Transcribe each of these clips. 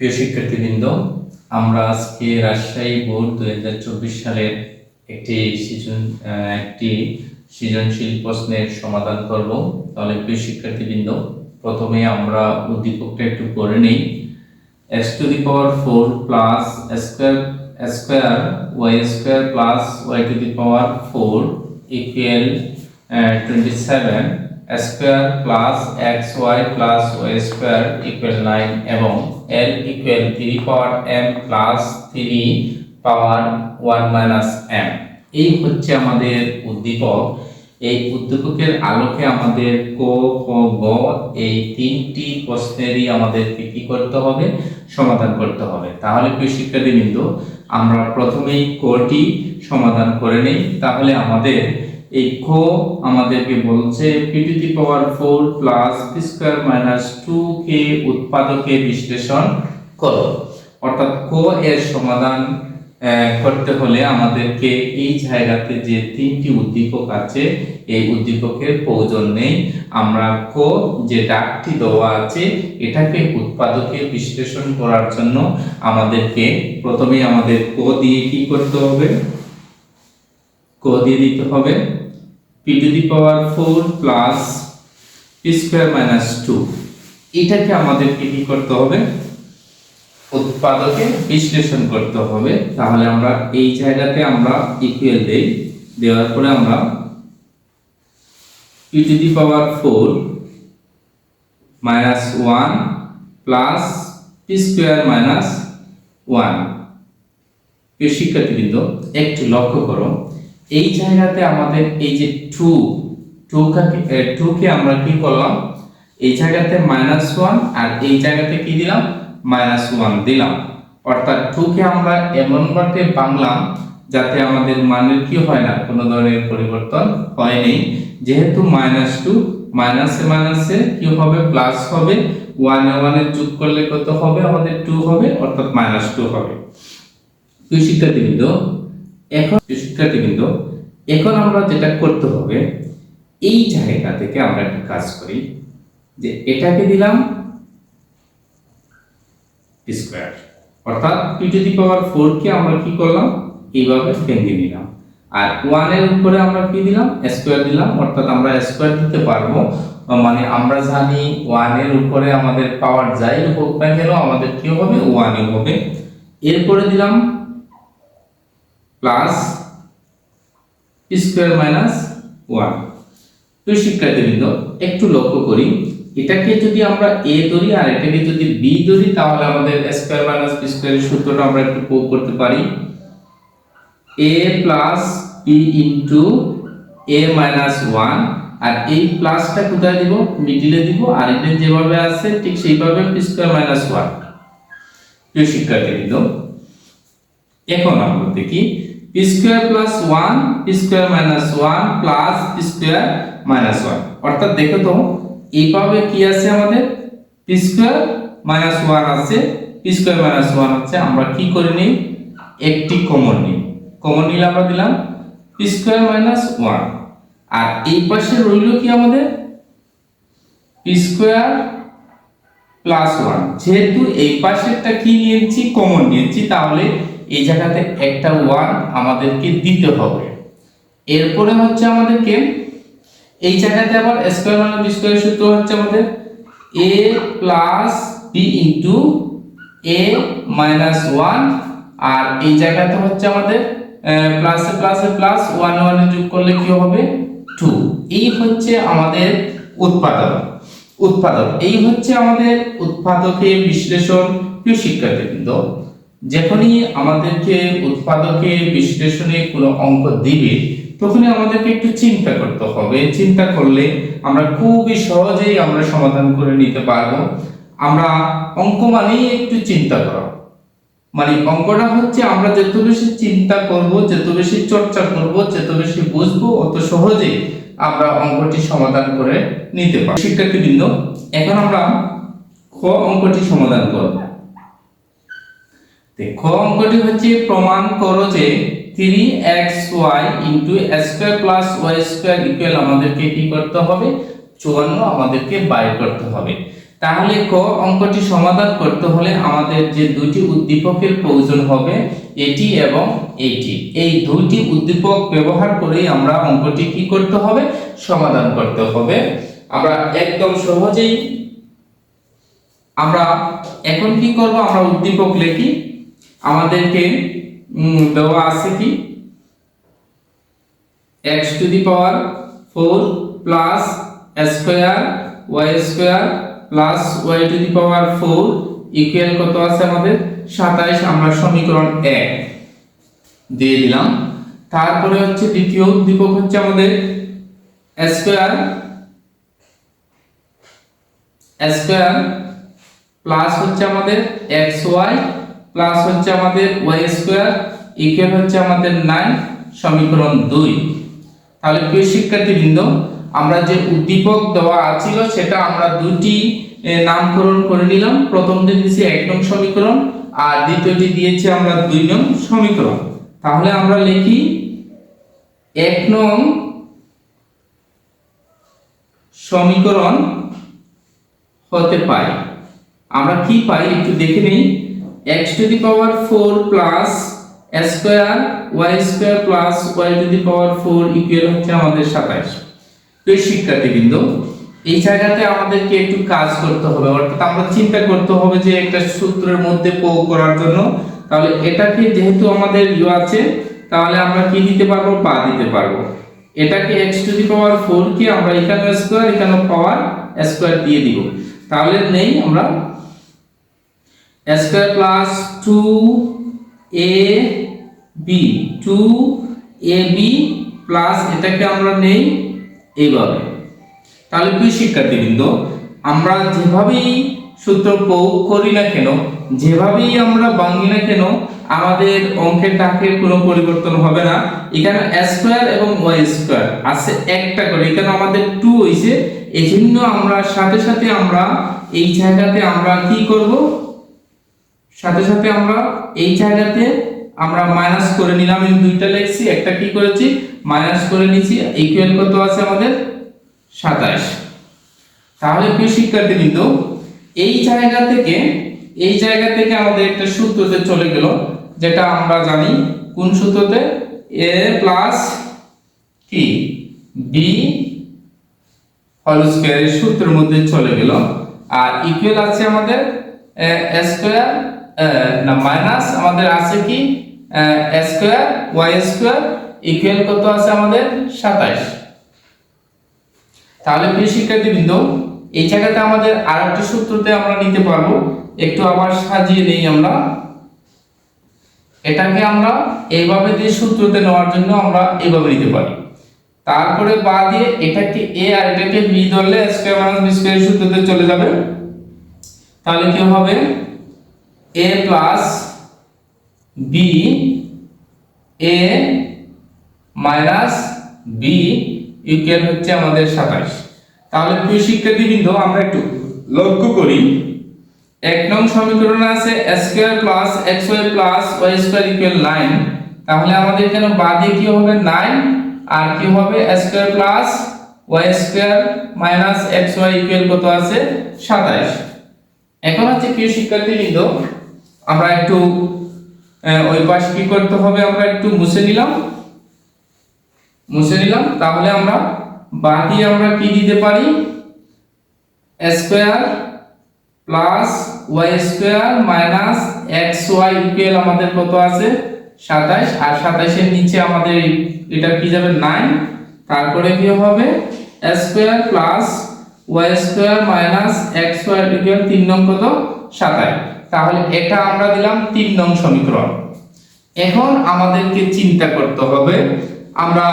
প্রিয় শিক্ষার্থীবৃন্দ, আমরা আজকে রাজশাহী বোর্ড 2024 সালের একটি সৃজনশীল প্রশ্নের সমাধান করব। তাহলে প্রিয় শিক্ষার্থীবৃন্দ, প্রথমে আমরা উদ্দীপকটা একটু পড়ে নেই। x⁴ plus square y² plus y⁴ equal 27, square plus xy plus y² equal 9 এবং l ইকুয়াল 3 পাওয়ার m প্লাস 3 পাওয়ার 1 মাইনাস m। এই হচ্ছে আমাদের উদ্দীপক। এই উদ্দীপকের আলোকে আমাদের ক, খ, গ এই তিনটি প্রশ্নেরই আমাদেরকে কি করতে হবে? সমাধান করতে হবে। তাহলে প্রিয় শিক্ষার্থীবৃন্দ, আমরা প্রথমেই কটি সমাধান করে নেই। তাহলে আমাদের এই ক আমাদেরকে বলছে p⁴ plus p² minus 2k উৎপাদকে বিশ্লেষণ করো। অর্থাৎ ক এর সমাধান করতে হলে আমাদেরকে এই জায়গাতে যে তিনটি উদ্দীপক আছে এই উদ্দীপকের প্রয়োজন নেই। আমরা ক যে ডাকটি দেওয়া আছে এটাকে উৎপাদকে বিশ্লেষণ করার জন্য আমাদেরকে প্রথমে আমাদের ক দিয়ে কি করতে হবে? ক দিয়ে দিতে হবে p⁴ প্লাস p² মাইনাস 2। এটাকে আমাদেরকে কি করতে হবে? উৎপাদকে বিশ্লেষণ করতে হবে। তাহলে আমরা এই জায়গাতে আমরা ইকুয়াল দেই, দেওয়ার পরে আমরা p⁴ minus 1 plus p² minus 1। প্রিয় শিক্ষার্থীবৃন্দ, একটু লক্ষ্য করো, এই জায়গাতে আমাদের এই যে 2 কে আমরা কি করলাম? এই জায়গাতে -1 আর এই জায়গাতে কি দিলাম? -1 দিলাম। অর্থাৎ 2 কে আমরা এমন ভাবে বাংলাম যাতে আমাদের মানের কি হয় না, কোনো ধরনের পরিবর্তন হয়নি। যেহেতু -2 মাইনাসে মাইনাসে কি হবে? প্লাস হবে। 1 এ 1 এর যোগ করলে কত হবে? আমাদের 2 হবে, অর্থাৎ -2 হবে। প্রিয় শিক্ষার্থীবৃন্দ, এখন আমরা যেটা করতে হবে, এই জায়গা থেকে আমরা একটা কাজ করি যে এটাকে দিলাম স্কয়ার, অর্থাৎ p⁴ কে আমরা কি করলাম? এইভাবে ভেঙে নিলাম। আর 1 এর উপরে আমরা কি দিলাম? স্কয়ার দিলাম। অর্থাৎ আমরা স্কয়ার দিতে পারবো, মানে আমরা জানি 1 এর উপরে আমাদের পাওয়ার যাই হোক না কেন আমাদের কি হবে? 1 ই হবে। এরপরে দিলাম প্লাস p² মাইনাস 1। তো শিক্ষার্থীবৃন্দ, একটু লক্ষ্য করি, এটাকে যদি আমরা a ধরি আর এটাকে যদি b ধরি তাহলে আমাদের স্কয়ার মাইনাস p² এর সূত্রটা আমরা একটু প্রয়োগ করতে পারি। a plus p into a minus 1, আর এই প্লাসটা কোথায় দিব? মিডলে দিব। আর এটা যেভাবে আছে ঠিক সেইভাবে p² মাইনাস 1। প্রিয় শিক্ষার্থীবৃন্দ, এখন আমরা দেখি p² plus 1 p² minus 1 plus p² minus 1। অর্থাৎ দেখো তো এইভাবে কি আছে? আমাদের p² মাইনাস 1 আছে, p² মাইনাস 1 আছে। আমরা কি করে নেই? একটি কমন নিই। কমন নিলে আমরা দিলাম p² মাইনাস 1, আর এই পাশে রইল কি আমাদের? p² plus 1। যেহেতু এই পাশেরটা কি নিয়েছি? কমন নিয়েছি, তাহলে এই জায়গাতে একটা 1 আমাদেরকে দিতে হবে। এরপরে হচ্ছে আমাদেরকে এই জায়গাতে আবার স্কয়ার মাইনাস বি স্কয়ার সূত্র হচ্ছে আমাদের a plus b into a minus 1, আর এই জায়গাতে হচ্ছে আমাদের প্লাসে প্লাসে প্লাস 1 1 যোগ করলে কি হবে? 2। এই হচ্ছে আমাদের উৎপাদক। এই হচ্ছে আমাদের উৎপাদকে বিশ্লেষণ। প্রিয় শিক্ষার্থীবৃন্দ, যখনই আমাদেরকে উৎপাদকে বিশ্লেষণে কোনো অঙ্ক দিবে তখনই আমাদেরকে একটু চিন্তা করতে হবে। চিন্তা করলে আমরা খুবই সহজেই আমরা সমাধান করে নিতে পারবো। আমরা অঙ্ক মানেই একটু চিন্তা করা, মানে অঙ্কটা হচ্ছে আমরা যত বেশি চিন্তা করব, যত বেশি চর্চা করব, যত বেশি বুঝবো, অত সহজেই আমরা অঙ্কটি সমাধান করে নিতে পারব। শিক্ষার্থীবৃন্দ, এখন আমরা খ অঙ্কটি সমাধান করব। খ অঙ্কটি হচ্ছে প্রমাণ করো যে 3xy square plus y² equal আমাদেরকে কি করতে হবে? 54 আমাদেরকে বাইর করতে হবে। তাহলে ক অঙ্কটি সমাধান করতে হলে আমাদের যে দুটি উদ্দীপকের প্রয়োজন হবে এটি এবং এটি, এই দুটি উদ্দীপক ব্যবহার করেই আমরা অঙ্কটি কি করতে হবে, সমাধান করতে হবে। আমরা একদম সহজেই আমরা এখন কি করব, আমরা উদ্দীপক লিখি। আমাদেরকে দেওয়া আছে কি x to the power 4 plus square y square plus y to the power 4 equal কত আছে আমাদের 27। আমরা সমীকরণ 1 দিয়ে দিলাম। তারপরে হচ্ছে দ্বিতীয় উদ্দীপক হচ্ছে আমাদের স্কয়ার প্লাস হচ্ছে আমাদের xy প্লাস হচ্ছে আমাদের y স্কয়ার ইকুয়াল হচ্ছে আমাদের 9, সমীকরণ 2। তাহলে প্রিয় শিক্ষার্থীবৃন্দ, আমরা যে উদ্দীপক দেওয়া আছিল সেটা আমরা দুটি নামকরণ করে নিলাম। প্রথমটি দিয়েছি 1 নং সমীকরণ আর দ্বিতীয়টি দিয়েছি আমরা 2 নং সমীকরণ। তাহলে আমরা লিখি 1 নং সমীকরণ হতে পাই, আমরা কি পাই একটু দেখে নেই। x to the power 4 plus square y square plus y to the power 4 equal হচ্ছে আমাদের 27। তো শিক্ষার্থীবৃন্দ, এই জায়গাতে আমাদেরকে একটু কাজ করতে হবে, অর্থাৎ আমরা চিন্তা করতে হবে যে একটা সূত্রের মধ্যে প্রয়োগ করার জন্য। তাহলে এটাকে যেহেতু আমাদের আছে, তাহলে আমরা কি দিতে পারবো, বা দিতে পারবো। এটাকে x টু দি পাওয়ার 4 কে আমরা এখানে স্কয়ার এখানে পাওয়ার স্কয়ার দিয়ে দিব। তাহলে নেই আমরা স্কয়ার প্লাস 2ab প্লাস এটাকে আমরা নেই এইভাবে। তাহলে প্রিয় শিক্ষার্থীবৃন্দ, আমরা যেভাবেই সূত্র প্রয়োগ করি না কেন, যেভাবেই আমরা ভাঙি না কেন, আমাদের অঙ্কের ডাকের কোনো পরিবর্তন হবে না। এখানে স্কয়ার এবং y স্কয়ার আছে একটা করে, এখানে আমাদের 2 হইছে, এজন্য আমরা সাথে সাথে আমরা এই জায়গাতে আমরা কি করব, সাথে সাথে আমরা এই জায়গাতে আমরা মাইনাস করে নিলাম। এই দুইটা লিখছি, একটা কি করেছি মাইনাস করে নিয়েছি, ইকুয়াল কত আছে আমাদের 27। তাহলে প্রিয় শিক্ষার্থীবৃন্দ, এই জায়গা থেকে আমাদের একটা সূত্রতে চলে গেল, যেটা আমরা জানি কোন সূত্রতে, a প্লাস কি b হোল স্কয়ার এর সূত্রের মধ্যে চলে গেল। আর ইকুয়াল আছে আমাদের স্কয়ার না মাইনাস আমাদের আছে কি স্কয়ার y স্কয়ার ইকুয়াল কত আছে আমাদের 27। তাহলে প্রিয় শিক্ষার্থীবৃন্দ, এই জায়গাতে আমাদের আরেকটা সূত্রতে আমরা নিতে পারবো, একটু আবার সাজিয়ে নেই। আমরা এটাকে আমরা এইভাবে দিয়ে সূত্রতে নেওয়ার জন্য আমরা এইভাবে নিতে পারি। তারপরে বা দিয়ে এটাকে a আর এটাকে b ধরলে স্কয়ার মাইনাস b স্কয়ার সূত্রতে চলে যাবে। তাহলে কি হবে a plus b a minus b equal হচ্ছে আমাদের 27। তাহলে প্রিয় শিক্ষার্থীবৃন্দ, আমরা একটু লক্ষ্য করি, 1 নং সমীকরণে আছে square plus xy plus y square equal 9। তাহলে আমাদের এখানে বাদে কি হবে 9 আর কি হবে square plus y square minus xy equal কত আছে 27। এখন হচ্ছে প্রিয় শিক্ষার্থীবৃন্দ, আমরা একটু ওই পাশে কি করতে হবে, আমরা একটু মুছে নিলাম। তাহলে আমরা বাকি আমরা কি দিতে পারি, square plus y square minus xy equal আমাদের কত আছে 27। আর 27 এর নিচে আমাদের এটা কি যাবে 9। তারপরে কি হবে square plus y square minus xy equal 3 নং কত 27। তাহলে এটা আমরা দিলাম 3 নং সমীকরণ। এখন আমাদেরকে চিন্তা করতে হবে, আমরা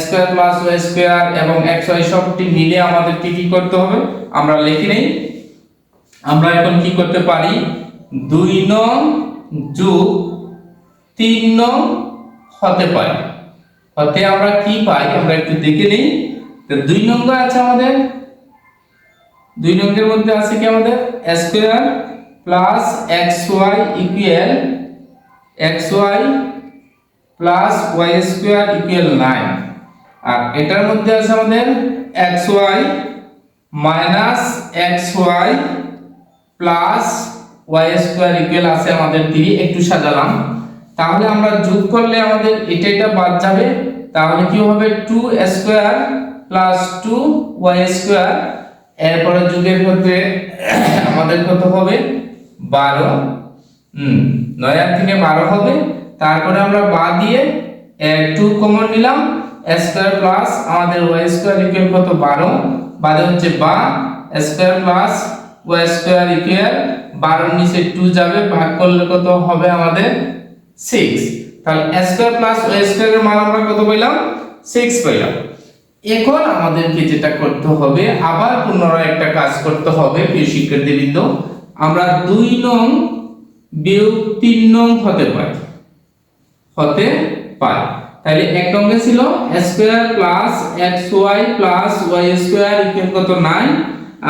স্কয়ার প্লাস y স্কয়ার এবং xy সবটি মিলে আমাদেরকে কি করতে হবে, আমরা লিখে নেই। আমরা এখন কি করতে পারি, 2 নং যোগ 3 নং হতে পারে। হতে আমরা কি পাই, আমরা একটু দেখে নেই। তো 2 নং আছে আমাদের, 2 নংয়ের মধ্যে আছে কি আমাদের square plus xy equal xy plus y square equal 9। আর এটার মধ্যে আছে আমাদের xy minus x y plus y square equal আছে আমাদের 3। একটু সাজালাম, তাহলে আমরা যোগ করলে আমাদের এটা বাদ যাবে, তাহলে কি হবে 2 স্কোয়ার প্লাস 2 ওয়াই স্কোয়ার। এরপরে যোগের ক্ষেত্রে আমাদের কত হবে 12, 9 আর 3 12 হবে। তারপরে আমরা বাদ দিয়ে 2 কমন নিলাম, স্কোয়ার প্লাস আমাদের ওয়াই স্কোয়ার ইকুয়াল কত 12, বাদে হচ্ছে বা square plus y square equal 12 নিচে 2 যাবে, ভাগ করলে কত হবে আমাদের 6। তাহলে স্কোয়ার প্লাস ওয়াই স্কোয়ারের মান আমরা কত পেলাম 6 পেলাম। এখন আমাদেরকে যেটা করতে হবে, আবার পুনরায় একটা কাজ করতে হবে প্রিয় শিক্ষার্থীবৃন্দ। আমরা 2 নং বিয়োগ 3 নং হতে পাই। তাহলে এক নঙ্গে ছিল square plus xy plus y square equal কত 9,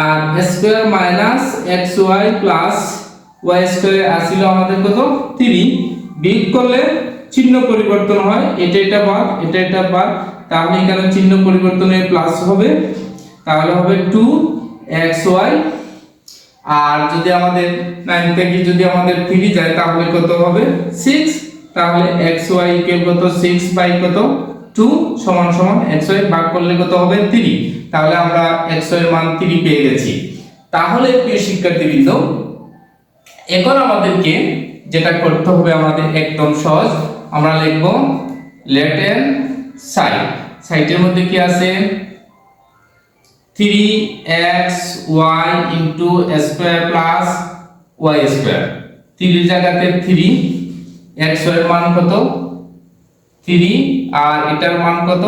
আর square minus xy plus y square আসিল আমাদের কত 3। বিয়োগ করলে চিহ্ন পরিবর্তন হয়, এটা বাদ এটা বাদ, তাহলে এখানে চিহ্ন পরিবর্তন হয়ে প্লাস হবে, তাহলে হবে 2xy। আর যদি আমাদের 9 থেকে যদি আমাদের 3 যায় তাহলে কত হবে 6। তাহলে xy ইকুয়াল কত 6 বাই কত 2 সমান সমান xy ভাগ করলে কত হবে 3। তাহলে আমরা xy এর মান 3 পেয়ে গেছি। তাহলে প্রিয় শিক্ষার্থীবৃন্দ, এখন আমাদেরকে যেটা করতে হবে আমাদের একদম সহজ, আমরা লিখব লেফট হ্যান্ড সাইডের মধ্যে কি আছে 3xy into square plus y square. 3 এর জায়গাতে 3, x এর মান কত 3 আর এটার মান কত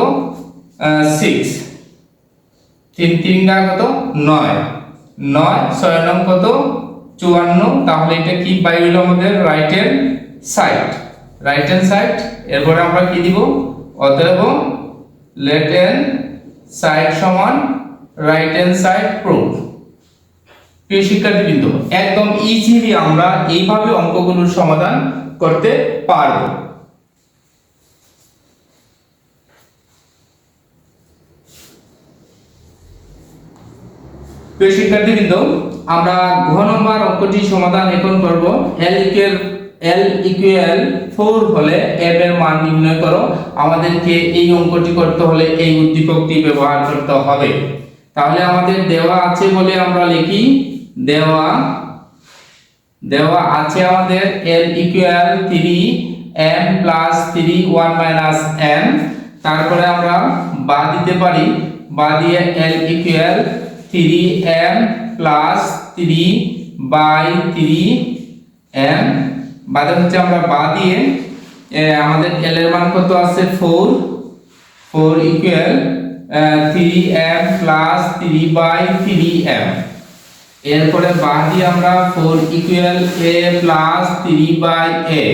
6, 3 3 গা কত 9, 9 6 নং কত 54। তাহলে এটা কি বাই হলো আমাদের রাইট হ্যান্ড সাইড। এরপর আমরা কি দিব, অতএব লেফট হ্যান্ড সাইড সমান রাইট হ্যান্ড সাইড প্রুফ। প্রিয় শিক্ষার্থীবৃন্দ, একদম ইজিলি আমরা এইভাবে অঙ্কগুলোর সমাধান করতে পারবো। প্রিয় শিক্ষার্থীবৃন্দ, আমরা ঘ নম্বর অঙ্কটি সমাধান এখন করব। L ইকুয়াল 4 হলে f এর মান নির্ণয় করো। আমাদেরকে এই অঙ্কটি করতে হলে এই উদ্দীপকটি ব্যবহার করতে হবে। তাহলে আমাদের দেওয়া আছে বলে আমরা লিখি, দেওয়া আছে আমাদের L equal 3m plus 3 1 minus m। তারপরে আমরা বা দিতে পারি, বা দিয়ে L equal 3m plus 3 by 3m। বাদে হচ্ছে আমরা বা দিয়ে আমাদের L এর মান কত আছে 4 equal 3m plus 3 by 3m। এরপরে বা দিয়ে আমরা 4 equal a plus 3 by a।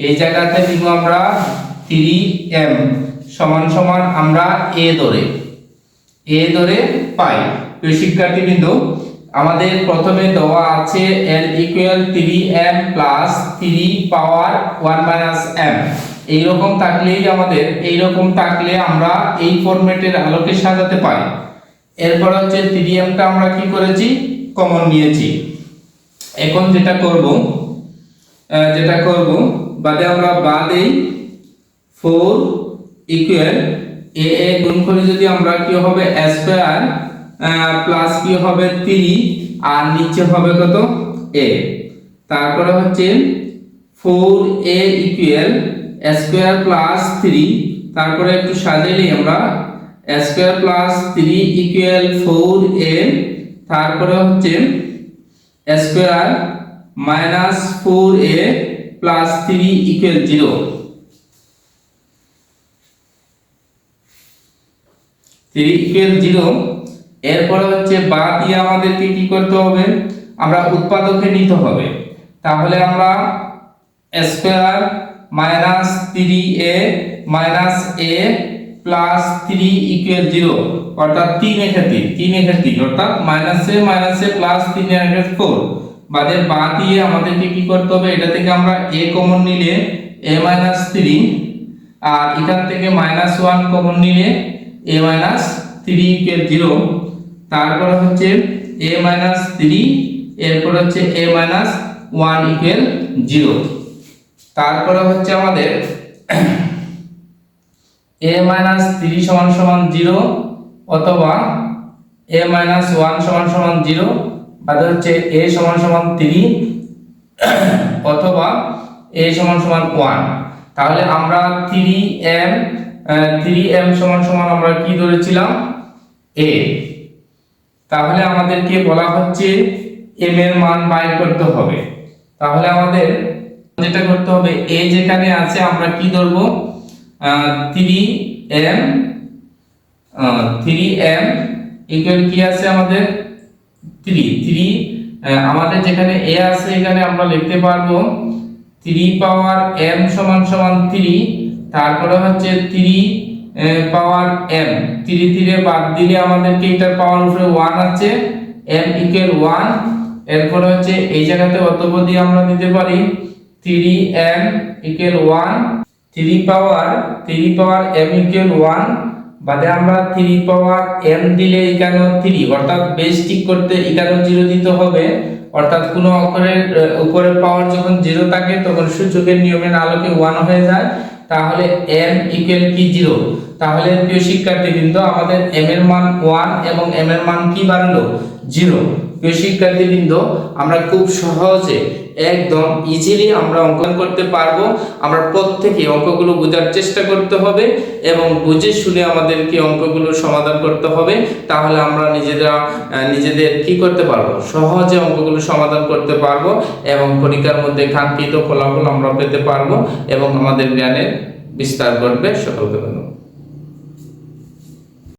এই জায়গাতে দিব আমরা 3m সমান সমান আমরা a ধরে পাই। তো শিক্ষার্থীবৃন্দ, আমাদের প্রথমে দেওয়া আছে L ইকুয়াল 3m প্লাস 3 পাওয়ার 1 মাইনাস m। এইরকম থাকলে আমরা এই ফরম্যাটের আলোকে সাজাতে পারি। এরপর হচ্ছে 3m টা আমরা কি করেছি, কমন নিয়েছি। এখন যেটা করব বাদে আমরা বাদেই 4 ইকুয়াল a গুণ করে যদি আমরা কি হবে স্কয়ার প্লাস কি হবে 3 আর নিচে হবে কত a। তারপরে হচ্ছে 4a ইকুয়াল স্কয়ার প্লাস 3, তারপরে একটু সাজাইলেই আমরা স্কয়ার প্লাস 3 ইকুয়াল 4a, তারপরে হচ্ছে square minus 4a plus 3 equal 0। 3 equal 0। এরপরে হচ্ছে বা দিয়ে আমাদেরকে কি করতে হবে, আমরা উৎপাদকে নিতে হবে। তাহলে আমরা square minus 3a minus a plus 3 equal 0, অর্থাৎ 3 এখানে 3 অর্থাৎ মাইনাস a প্লাস 3 এর 4। বাদে বা দিয়ে আমাদেরকে কি করতে হবে, এটা থেকে আমরা a কমন নিলে a মাইনাস 3, আর এখান থেকে মাইনাস 1 কমন নিলে a মাইনাস 3 ইকুয়াল 0। তারপর হচ্ছে a - 3, এরপর হচ্ছে a - 1 = 0। তারপরে হচ্ছে আমাদের a - 3 = 0 অথবা a - 1 = 0, বাদে হচ্ছে a = 3 অথবা a = 1। তাহলে আমরা 3m সমান আমরা কি ধরেছিলাম, a। তাহলে আমাদেরকে বলা হচ্ছে m এর মান বাইর করতে হবে। তাহলে আমাদের যেটা করতে হবে, a যেখানে আছে আমরা কি ধরব, 3m ইকুয়াল কি আছে আমাদের 3 আমাদের যেখানে a আছে এখানে আমরা লিখতে পারবো 3 পাওয়ার m সমান 3, তারপরে হচ্ছে 3 পাওয়ার m, 3 বাদ দিলে আমাদেরকে এটার পাওয়ার উপরে 1 আছে, m = 1। এরপর হচ্ছে এই জায়গাতে অতএব দিয়ে আমরা নিতে পারি 3m = 1, 3 পাওয়ার m = 1, বাদে আমরা 3 পাওয়ার m দিলে এখানে 3, অর্থাৎ বেস ঠিক করতে এখানে 0 দিতে হবে। অর্থাৎ কোনো অক্ষরের উপরের পাওয়ার যখন 0 থাকে তখন সূচকের নিয়মের আলোকে 1 হয়ে যায়, তাহলে m = কি 0। তাহলে প্রিয় শিক্ষার্থীবৃন্দ, আমাদের m এর মান 1 এবং m এর মান কি বাড়লো 0। প্রিয় শিক্ষার্থীবৃন্দ, আমরা খুব সহজে একদম ইজিলি আমরা অঙ্কন করতে পারবো। আমরা প্রত্যেকে অঙ্কগুলো বোঝার চেষ্টা করতে হবে এবং বুঝে শুনে আমাদেরকে অঙ্কগুলো সমাধান করতে হবে। তাহলে আমরা নিজেদের কি করতে পারবো, সহজে অঙ্কগুলো সমাধান করতে পারবো এবং পরীক্ষার মধ্যে কাঙ্ক্ষিত ফলাফল আমরা পেতে পারবো এবং আমাদের জ্ঞানের বিস্তার ঘটবে। সকলকে ধন্যবাদ।